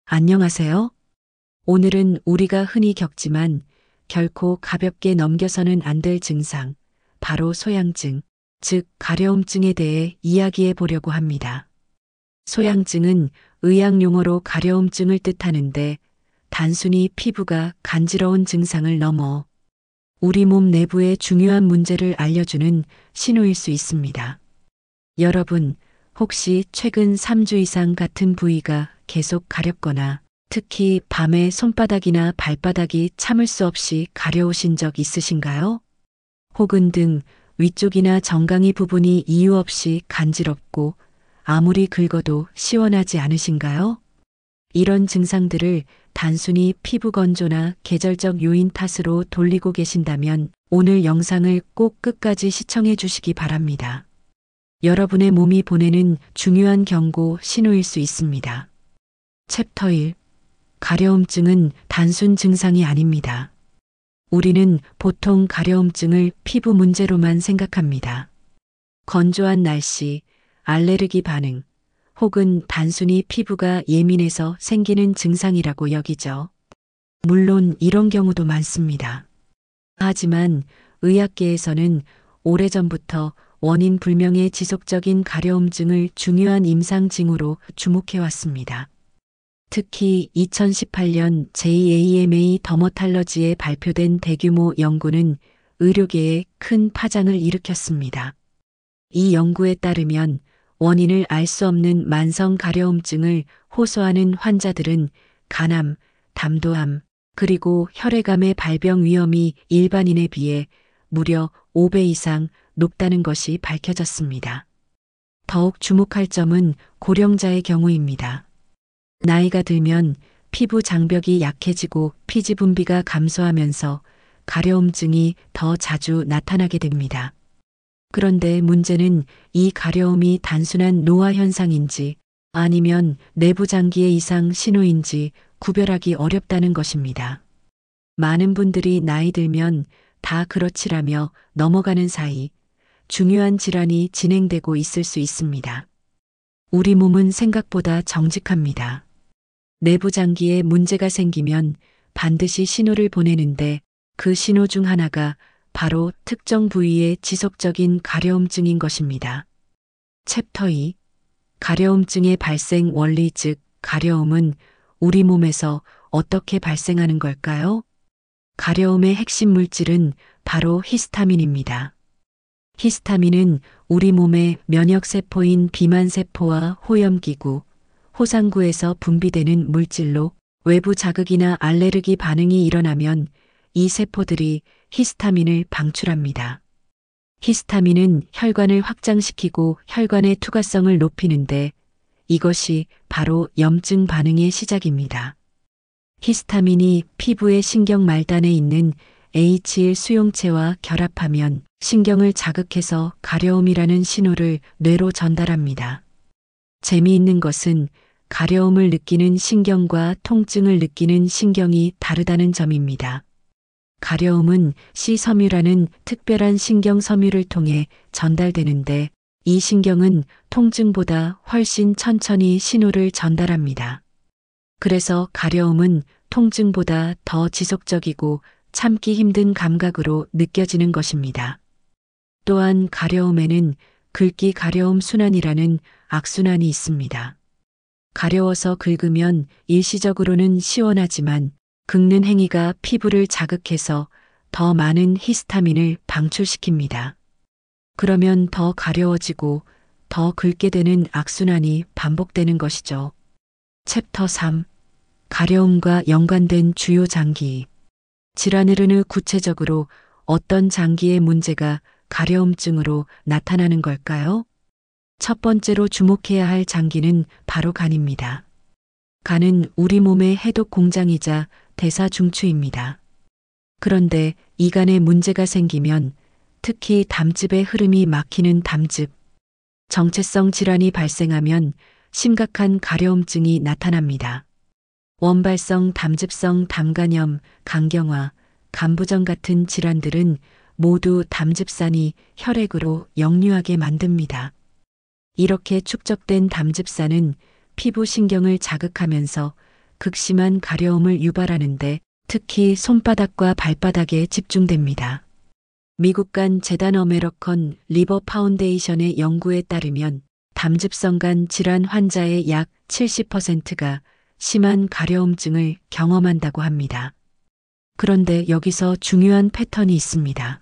안녕하세요. 오늘은 우리가 흔히 겪지만 결코 가볍게 넘겨서는 안 될 증상, 바로 소양증, 즉 가려움증에 대해 이야기해 보려고 합니다. 소양증은 의학 용어로 가려움증을 뜻하는데 단순히 피부가 간지러운 증상을 넘어 우리 몸 내부의 중요한 문제를 알려주는 신호일 수 있습니다. 여러분, 혹시 최근 3주 이상 같은 부위가 계속 가렵거나 특히 밤에 손바닥이나 발바닥이 참을 수 없이 가려우신 적 있으신가요? 혹은 등 위쪽이나 정강이 부분이 이유 없이 간지럽고 아무리 긁어도 시원하지 않으신가요? 이런 증상들을 단순히 피부 건조나 계절적 요인 탓으로 돌리고 계신다면 오늘 영상을 꼭 끝까지 시청해 주시기 바랍니다. 여러분의 몸이 보내는 중요한 경고 신호일 수 있습니다. 챕터 1. 가려움증은 단순 증상이 아닙니다. 우리는 보통 가려움증을 피부 문제로만 생각합니다. 건조한 날씨, 알레르기 반응, 혹은 단순히 피부가 예민해서 생기는 증상이라고 여기죠. 물론 이런 경우도 많습니다. 하지만 의학계에서는 오래전부터 원인 불명의 지속적인 가려움증을 중요한 임상 징후로 주목해왔습니다. 특히 2018년 JAMA 더머탈러지에 발표된 대규모 연구는 의료계에 큰 파장을 일으켰습니다. 이 연구에 따르면 원인을 알 수 없는 만성 가려움증을 호소하는 환자들은 간암, 담도암, 그리고 혈액암의 발병 위험이 일반인에 비해 무려 5배 이상 높다는 것이 밝혀졌습니다. 더욱 주목할 점은 고령자의 경우입니다. 나이가 들면 피부 장벽이 약해지고 피지 분비가 감소하면서 가려움증이 더 자주 나타나게 됩니다. 그런데 문제는 이 가려움이 단순한 노화 현상인지 아니면 내부 장기의 이상 신호인지 구별하기 어렵다는 것입니다. 많은 분들이 나이 들면 다 그렇지라며 넘어가는 사이 중요한 질환이 진행되고 있을 수 있습니다. 우리 몸은 생각보다 정직합니다. 내부 장기에 문제가 생기면 반드시 신호를 보내는데 그 신호 중 하나가 바로 특정 부위의 지속적인 가려움증인 것입니다. 챕터 2. 가려움증의 발생 원리 즉 가려움은 우리 몸에서 어떻게 발생하는 걸까요? 가려움의 핵심 물질은 바로 히스타민입니다. 히스타민은 우리 몸의 면역세포인 비만세포와 호염기구, 호상구에서 분비되는 물질로 외부 자극이나 알레르기 반응이 일어나면 이 세포들이 히스타민을 방출합니다. 히스타민은 혈관을 확장시키고 혈관의 투과성을 높이는데 이것이 바로 염증 반응의 시작입니다. 히스타민이 피부의 신경 말단에 있는 H1 수용체와 결합하면 신경을 자극해서 가려움이라는 신호를 뇌로 전달합니다. 재미있는 것은 가려움을 느끼는 신경과 통증을 느끼는 신경이 다르다는 점입니다. 가려움은 C섬유라는 특별한 신경 섬유를 통해 전달되는데 이 신경은 통증보다 훨씬 천천히 신호를 전달합니다. 그래서 가려움은 통증보다 더 지속적이고 참기 힘든 감각으로 느껴지는 것입니다. 또한 가려움에는 긁기 가려움 순환이라는 악순환이 있습니다. 가려워서 긁으면 일시적으로는 시원하지만 긁는 행위가 피부를 자극해서 더 많은 히스타민을 방출시킵니다. 그러면 더 가려워지고 더 긁게 되는 악순환이 반복되는 것이죠. 챕터 3. 가려움과 연관된 주요 장기. 질환으로는 구체적으로 어떤 장기의 문제가 가려움증으로 나타나는 걸까요? 첫 번째로 주목해야 할 장기는 바로 간입니다. 간은 우리 몸의 해독 공장이자 대사 중추입니다. 그런데 이 간에 문제가 생기면 특히 담즙의 흐름이 막히는 담즙, 정체성 질환이 발생하면 심각한 가려움증이 나타납니다. 원발성 담즙성 담간염, 간경화, 간부전 같은 질환들은 모두 담즙산이 혈액으로 역류하게 만듭니다. 이렇게 축적된 담즙산은 피부 신경을 자극하면서 극심한 가려움을 유발하는데 특히 손바닥과 발바닥에 집중됩니다. 미국간 재단 어메리컨 리버 파운데이션의 연구에 따르면 담즙성간 질환 환자의 약 70%가 심한 가려움증을 경험한다고 합니다. 그런데 여기서 중요한 패턴이 있습니다.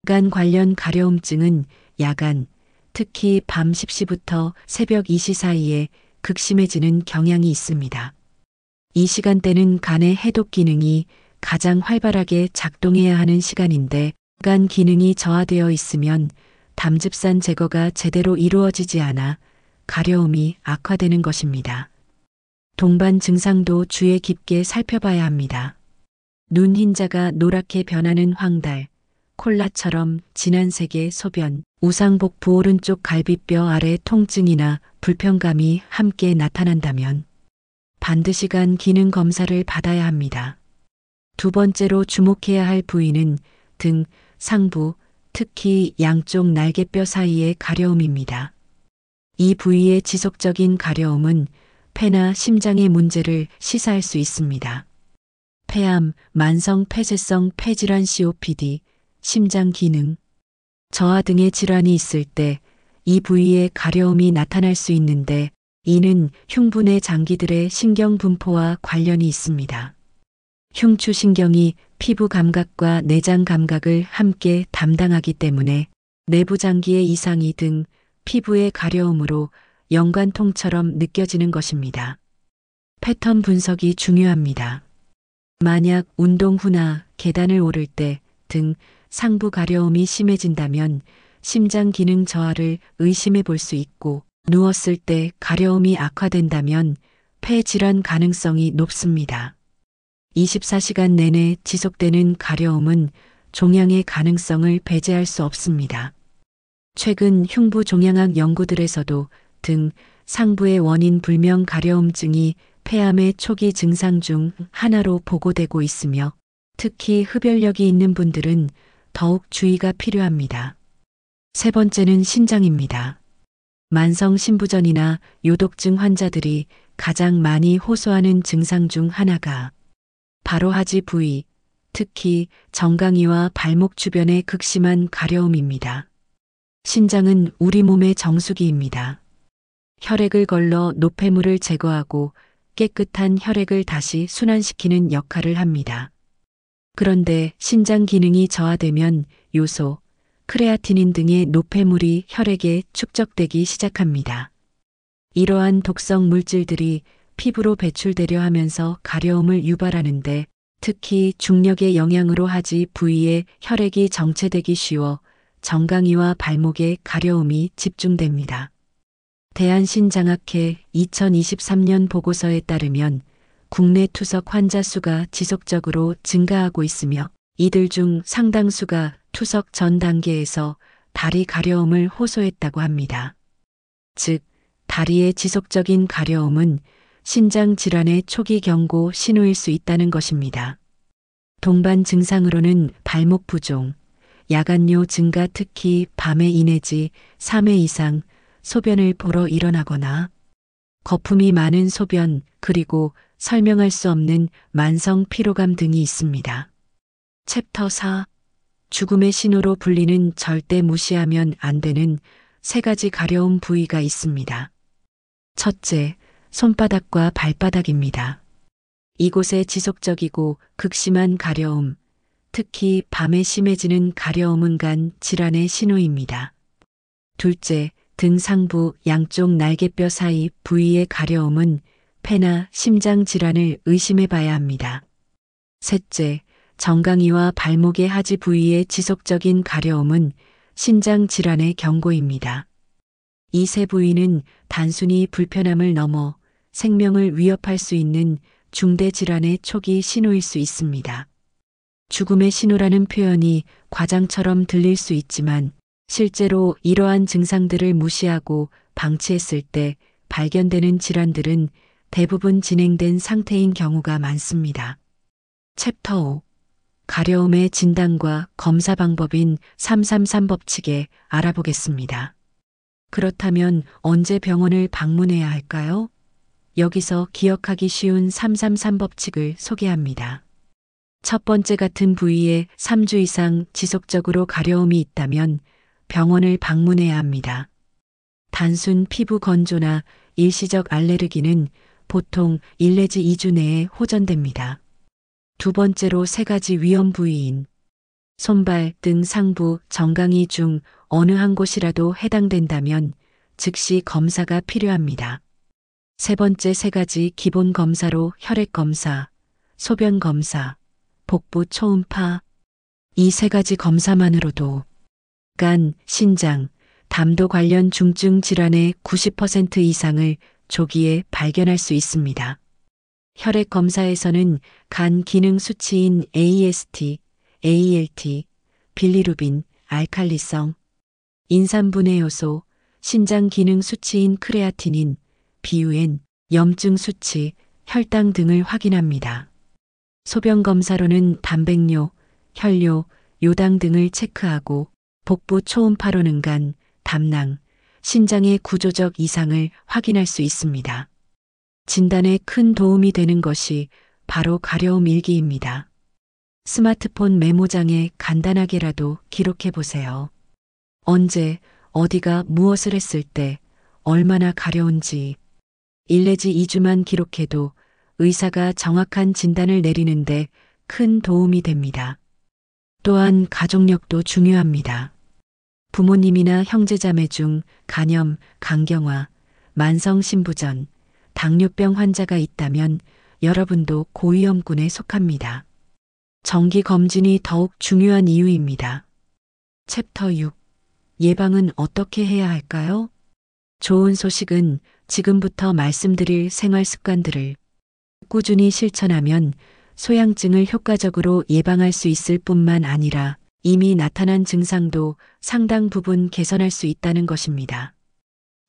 간 관련 가려움증은 야간, 특히 밤 10시부터 새벽 2시 사이에 극심해지는 경향이 있습니다. 이 시간대는 간의 해독 기능이 가장 활발하게 작동해야 하는 시간인데 간 기능이 저하되어 있으면 담즙산 제거가 제대로 이루어지지 않아 가려움이 악화되는 것입니다. 동반 증상도 주의 깊게 살펴봐야 합니다. 눈 흰자가 노랗게 변하는 황달, 콜라처럼 진한 색의 소변, 우상복부 오른쪽 갈비뼈 아래 통증이나 불편감이 함께 나타난다면 반드시 간 기능 검사를 받아야 합니다. 두 번째로 주목해야 할 부위는 등, 상부, 특히 양쪽 날개뼈 사이의 가려움입니다. 이 부위의 지속적인 가려움은 폐나 심장의 문제를 시사할 수 있습니다. 폐암, 만성 폐쇄성 폐질환 COPD, 심장 기능, 저하 등의 질환이 있을 때 이 부위에 가려움이 나타날 수 있는데 이는 흉부내 장기들의 신경 분포와 관련이 있습니다. 흉추신경이 피부 감각과 내장 감각을 함께 담당하기 때문에 내부 장기의 이상이 등 피부의 가려움으로 연관통처럼 느껴지는 것입니다. 패턴 분석이 중요합니다. 만약 운동 후나 계단을 오를 때 등 상부 가려움이 심해진다면 심장 기능 저하를 의심해 볼 수 있고 누웠을 때 가려움이 악화된다면 폐 질환 가능성이 높습니다. 24시간 내내 지속되는 가려움은 종양의 가능성을 배제할 수 없습니다. 최근 흉부 종양학 연구들에서도 등 상부의 원인 불명 가려움증이 폐암의 초기 증상 중 하나로 보고되고 있으며 특히 흡연력이 있는 분들은 더욱 주의가 필요합니다. 세 번째는 신장입니다. 만성 신부전이나 요독증 환자들이 가장 많이 호소하는 증상 중 하나가 바로 하지 부위, 특히 정강이와 발목 주변의 극심한 가려움입니다. 신장은 우리 몸의 정수기입니다. 혈액을 걸러 노폐물을 제거하고 깨끗한 혈액을 다시 순환시키는 역할을 합니다. 그런데 신장 기능이 저하되면 요소, 크레아티닌 등의 노폐물이 혈액에 축적되기 시작합니다. 이러한 독성 물질들이 피부로 배출되려 하면서 가려움을 유발하는데 특히 중력의 영향으로 하지 부위에 혈액이 정체되기 쉬워 정강이와 발목에 가려움이 집중됩니다. 대한신장학회 2023년 보고서에 따르면 국내 투석 환자 수가 지속적으로 증가하고 있으며 이들 중 상당수가 투석 전 단계에서 다리 가려움을 호소했다고 합니다. 즉, 다리의 지속적인 가려움은 신장 질환의 초기 경고 신호일 수 있다는 것입니다. 동반 증상으로는 발목 부종, 야간요 증가 특히 밤에 이내지 3회 이상 소변을 보러 일어나거나 거품이 많은 소변 그리고 설명할 수 없는 만성 피로감 등이 있습니다. 챕터 4. 죽음의 신호로 불리는 절대 무시하면 안 되는 세 가지 가려움 부위가 있습니다. 첫째, 손바닥과 발바닥입니다. 이곳의 지속적이고 극심한 가려움, 특히 밤에 심해지는 가려움은 간 질환의 신호입니다. 둘째, 등 상부 양쪽 날개뼈 사이 부위의 가려움은 폐나 심장 질환을 의심해 봐야 합니다. 셋째, 정강이와 발목의 하지 부위의 지속적인 가려움은 신장 질환의 경고입니다. 이 세 부위는 단순히 불편함을 넘어 생명을 위협할 수 있는 중대 질환의 초기 신호일 수 있습니다. 죽음의 신호라는 표현이 과장처럼 들릴 수 있지만 실제로 이러한 증상들을 무시하고 방치했을 때 발견되는 질환들은 대부분 진행된 상태인 경우가 많습니다. 챕터 5. 가려움의 진단과 검사 방법인 333 법칙에 알아보겠습니다. 그렇다면 언제 병원을 방문해야 할까요? 여기서 기억하기 쉬운 333 법칙을 소개합니다. 첫 번째, 같은 부위에 3주 이상 지속적으로 가려움이 있다면 병원을 방문해야 합니다. 단순 피부 건조나 일시적 알레르기는 보통 1 내지 2주 내에 호전됩니다. 두 번째로, 3가지 위험 부위인 손발, 등 상부, 정강이 중 어느 한 곳이라도 해당된다면 즉시 검사가 필요합니다. 세 번째, 3가지 기본 검사로 혈액 검사, 소변 검사, 복부 초음파. 이 3가지 검사만으로도 간, 신장, 담도 관련 중증 질환의 90% 이상을 조기에 발견할 수 있습니다. 혈액 검사에서는 간 기능 수치인 AST, ALT, 빌리루빈, 알칼리성, 인산분해 요소, 신장 기능 수치인 크레아티닌, BUN, 염증 수치, 혈당 등을 확인합니다. 소변 검사로는 단백뇨, 혈뇨, 요당 등을 체크하고 복부 초음파로는 간, 담낭, 신장의 구조적 이상을 확인할 수 있습니다. 진단에 큰 도움이 되는 것이 바로 가려움 일기입니다. 스마트폰 메모장에 간단하게라도 기록해 보세요. 언제, 어디가 무엇을 했을 때, 얼마나 가려운지 1 내지 2주만 기록해도 의사가 정확한 진단을 내리는데 큰 도움이 됩니다. 또한 가족력도 중요합니다. 부모님이나 형제자매 중 간염, 간경화, 만성신부전, 당뇨병 환자가 있다면 여러분도 고위험군에 속합니다. 정기 검진이 더욱 중요한 이유입니다. 챕터 6. 예방은 어떻게 해야 할까요? 좋은 소식은 지금부터 말씀드릴 생활 습관들을 꾸준히 실천하면 소양증을 효과적으로 예방할 수 있을 뿐만 아니라 이미 나타난 증상도 상당 부분 개선할 수 있다는 것입니다.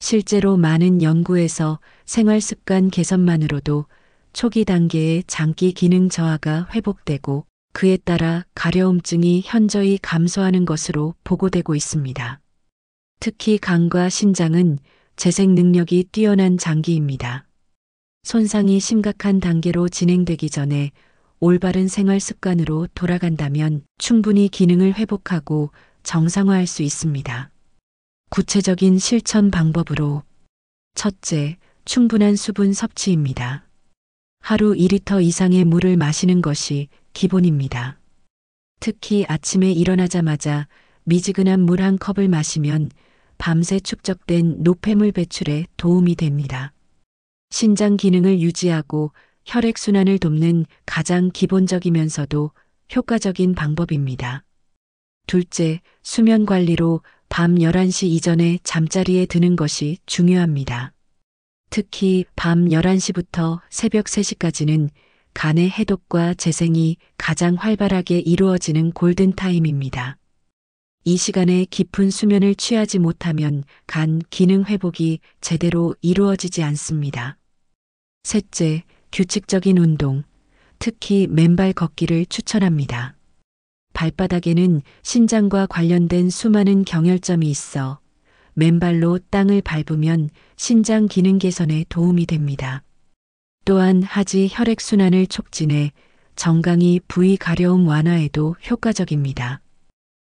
실제로 많은 연구에서 생활 습관 개선만으로도 초기 단계의 장기 기능 저하가 회복되고 그에 따라 가려움증이 현저히 감소하는 것으로 보고되고 있습니다. 특히 간과 신장은 재생 능력이 뛰어난 장기입니다. 손상이 심각한 단계로 진행되기 전에 올바른 생활 습관으로 돌아간다면 충분히 기능을 회복하고 정상화할 수 있습니다. 구체적인 실천 방법으로 첫째, 충분한 수분 섭취입니다. 하루 2리터 이상의 물을 마시는 것이 기본입니다. 특히 아침에 일어나자마자 미지근한 물 한 컵을 마시면 밤새 축적된 노폐물 배출에 도움이 됩니다. 신장 기능을 유지하고 혈액순환을 돕는 가장 기본적이면서도 효과적인 방법입니다. 둘째, 수면 관리로 밤 11시 이전에 잠자리에 드는 것이 중요합니다. 특히 밤 11시부터 새벽 3시까지는 간의 해독과 재생이 가장 활발하게 이루어지는 골든타임입니다. 이 시간에 깊은 수면을 취하지 못하면 간 기능 회복이 제대로 이루어지지 않습니다. 셋째, 규칙적인 운동, 특히 맨발 걷기를 추천합니다. 발바닥에는 신장과 관련된 수많은 경혈점이 있어 맨발로 땅을 밟으면 신장 기능 개선에 도움이 됩니다. 또한 하지 혈액순환을 촉진해 정강이 부위 가려움 완화에도 효과적입니다.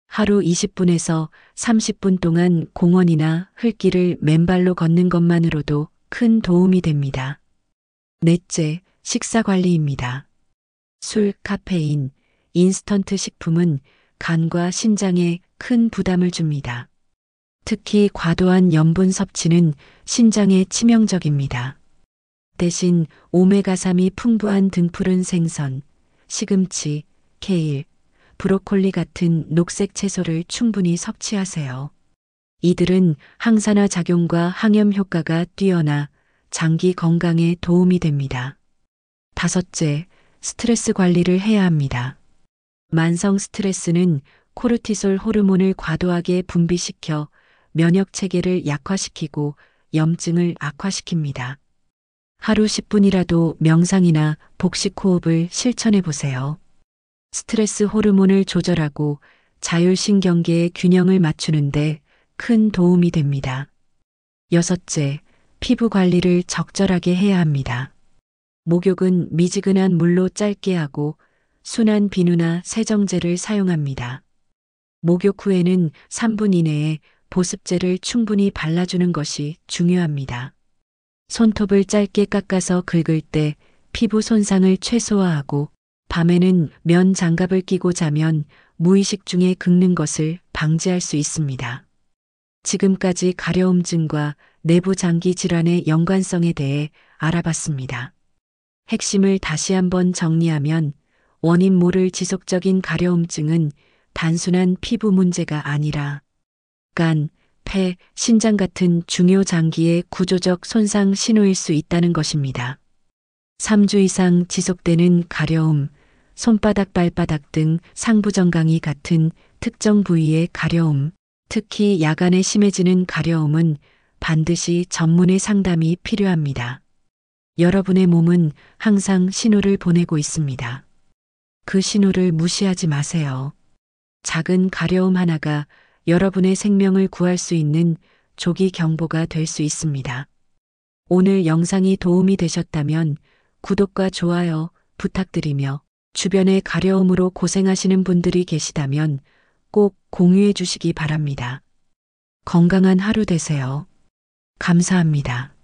하루 20분에서 30분 동안 공원이나 흙길을 맨발로 걷는 것만으로도 큰 도움이 됩니다. 넷째, 식사 관리입니다. 술, 카페인, 인스턴트 식품은 간과 신장에 큰 부담을 줍니다. 특히 과도한 염분 섭취는 신장에 치명적입니다. 대신 오메가3이 풍부한 등푸른 생선, 시금치, 케일, 브로콜리 같은 녹색 채소를 충분히 섭취하세요. 이들은 항산화 작용과 항염 효과가 뛰어나 장기 건강에 도움이 됩니다. 다섯째, 스트레스 관리를 해야 합니다. 만성 스트레스는 코르티솔 호르몬을 과도하게 분비시켜 면역 체계를 약화시키고 염증을 악화시킵니다. 하루 10분이라도 명상이나 복식 호흡을 실천해 보세요. 스트레스 호르몬을 조절하고 자율신경계의 균형을 맞추는데 큰 도움이 됩니다. 여섯째, 피부 관리를 적절하게 해야 합니다. 목욕은 미지근한 물로 짧게 하고 순한 비누나 세정제를 사용합니다. 목욕 후에는 3분 이내에 보습제를 충분히 발라주는 것이 중요합니다. 손톱을 짧게 깎아서 긁을 때 피부 손상을 최소화하고 밤에는 면 장갑을 끼고 자면 무의식 중에 긁는 것을 방지할 수 있습니다. 지금까지 가려움증과 내부 장기 질환의 연관성에 대해 알아봤습니다. 핵심을 다시 한번 정리하면 원인 모를 지속적인 가려움증은 단순한 피부 문제가 아니라 간, 폐, 신장 같은 중요 장기의 구조적 손상 신호일 수 있다는 것입니다. 3주 이상 지속되는 가려움, 손바닥, 발바닥 등 상부정강이 같은 특정 부위의 가려움, 특히 야간에 심해지는 가려움은 반드시 전문의 상담이 필요합니다. 여러분의 몸은 항상 신호를 보내고 있습니다. 그 신호를 무시하지 마세요. 작은 가려움 하나가 여러분의 생명을 구할 수 있는 조기 경보가 될 수 있습니다. 오늘 영상이 도움이 되셨다면 구독과 좋아요 부탁드리며 주변에 가려움으로 고생하시는 분들이 계시다면 꼭 공유해 주시기 바랍니다. 건강한 하루 되세요. 감사합니다.